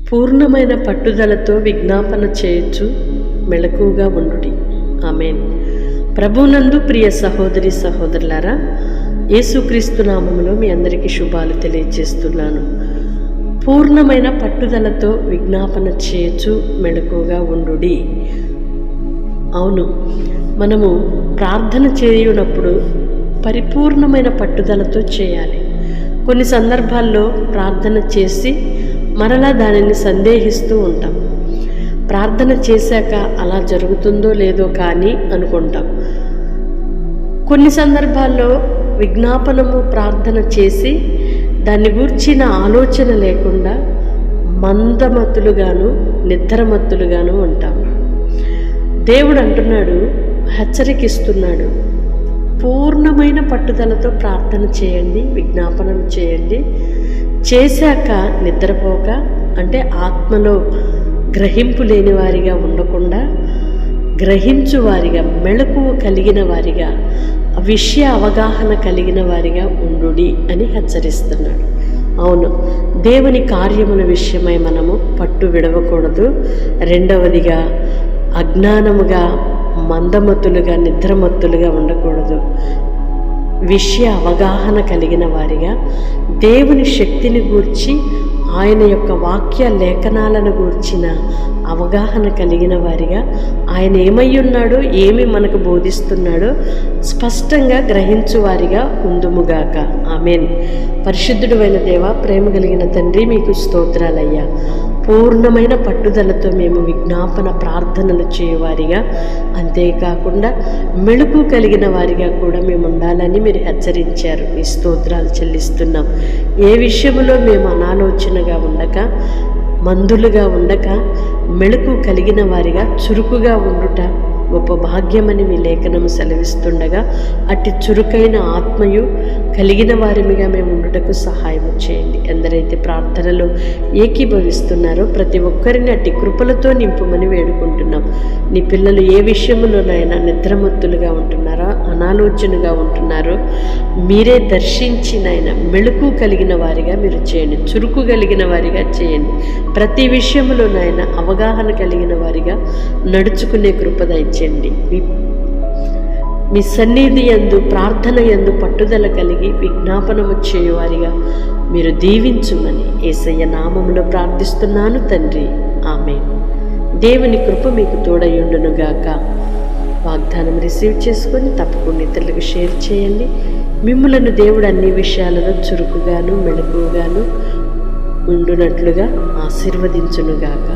పూర్ణమైన పట్టుదలతో విజ్ఞాపన చేయొచ్చు, మెలకువగా ఉండుడి. ఆమేన్. ప్రభునందు ప్రియ సహోదరి సహోదరులారా, యేసుక్రీస్తు నామములో మీ అందరికీ శుభాలు తెలియజేస్తున్నాను. పూర్ణమైన పట్టుదలతో విజ్ఞాపన చేయొచ్చు, మెలకువగా ఉండుడి. అవును, మనము ప్రార్థన చేయునప్పుడు పరిపూర్ణమైన పట్టుదలతో చేయాలి. కొన్ని సందర్భాల్లో ప్రార్థన చేసి మరలా దానిని సందేహిస్తూ ఉంటాం. ప్రార్థన చేశాక అలా జరుగుతుందో లేదో కానీ అనుకుంటాం. కొన్ని సందర్భాల్లో విజ్ఞాపనము ప్రార్థన చేసి దాన్ని గూర్చిన ఆలోచన లేకుండా మందమత్తులుగాను నిద్రమత్తులుగాను ఉంటాం. దేవుడు అంటున్నాడు, హెచ్చరికిస్తున్నాడు, పూర్ణమైన పట్టుదలతో ప్రార్థన చేయండి, విజ్ఞాపనం చేయండి. చేశాక నిద్రపోక, అంటే ఆత్మలో గ్రహింపు లేని వారిగా ఉండకుండా గ్రహించు వారిగా, మెళకువ కలిగిన వారిగా, విషయ అవగాహన కలిగిన వారిగా ఉండుడి అని హెచ్చరిస్తున్నాడు. అవును, దేవుని కార్యముల విషయమై మనము పట్టు విడవకూడదు. రెండవదిగా, అజ్ఞానముగా, మందమత్తులుగా, నిద్రమత్తులుగా ఉండకూడదు. విషయ అవగాహన కలిగిన వారిగా, దేవుని శక్తిని గూర్చి, ఆయన యొక్క వాక్య లేఖనాలను గూర్చిన అవగాహన కలిగిన వారిగా, ఆయన ఏమై ఉన్నాడో, ఏమి మనకు బోధిస్తున్నాడో స్పష్టంగా గ్రహించు వారిగా ఉందుముగాక. ఆమేన్. పరిశుద్ధుడు అయిన దేవ, ప్రేమ కలిగిన తండ్రి, మీకు స్తోత్రాలయ్యా. పూర్ణమైన పట్టుదలతో మేము విజ్ఞాపన ప్రార్థనలు చేయవారిగా, అంతేకాకుండా మెళుకు కలిగిన వారిగా కూడా మేము ఉండాలని మీరు హెచ్చరించారు. మీ స్తోత్రాలు చెల్లిస్తున్నాం. ఏ విషయంలో మేము అనాలోచనగా ఉండక, మందులుగా ఉండక, మెళుకు కలిగిన వారిగా, చురుకుగా ఉండుట గొప్ప భాగ్యమని మీ లేఖనము సెలవిస్తుండగా, అట్టి చురుకైన ఆత్మయు కలిగిన వారిమిగా మేము ఉండుటకు సహాయం చేయండి. ఎందరైతే ప్రార్థనలో ఏకీభవిస్తున్నారో ప్రతి ఒక్కరిని అట్టి కృపలతో నింపుమని వేడుకుంటున్నాం. నీ పిల్లలు ఏ విషయంలోనైనా నిద్రమత్తులుగా ఉంటున్నారో, అనాలోచనగా ఉంటున్నారో మీరే దర్శించినైనా మెళుకు కలిగిన వారిగా మీరు చేయండి, చురుకు కలిగిన వారిగా చేయండి. ప్రతి విషయంలోనైనా అవగాహన కలిగిన వారిగా నడుచుకునే కృప దయచేయండి. మీ సన్నిధి యందు, ప్రార్థన యందు పట్టుదల కలిగి విజ్ఞాపనము చేయువారిగా మీరు దీవించుమని యేసయ్య నామములో ప్రార్థిస్తున్నాను తండ్రి. ఆమేన్. దేవుని కృప మీకు తోడయుండునుగాక. వాగ్దానం రిసీవ్ చేసుకొని తప్పకుండా ఇతరులకు షేర్ చేయండి. మిమ్ములను దేవుడు అన్ని విషయాలలో చురుకుగాను మెళకువగాను ఉండునట్లుగా ఆశీర్వదించునుగాక.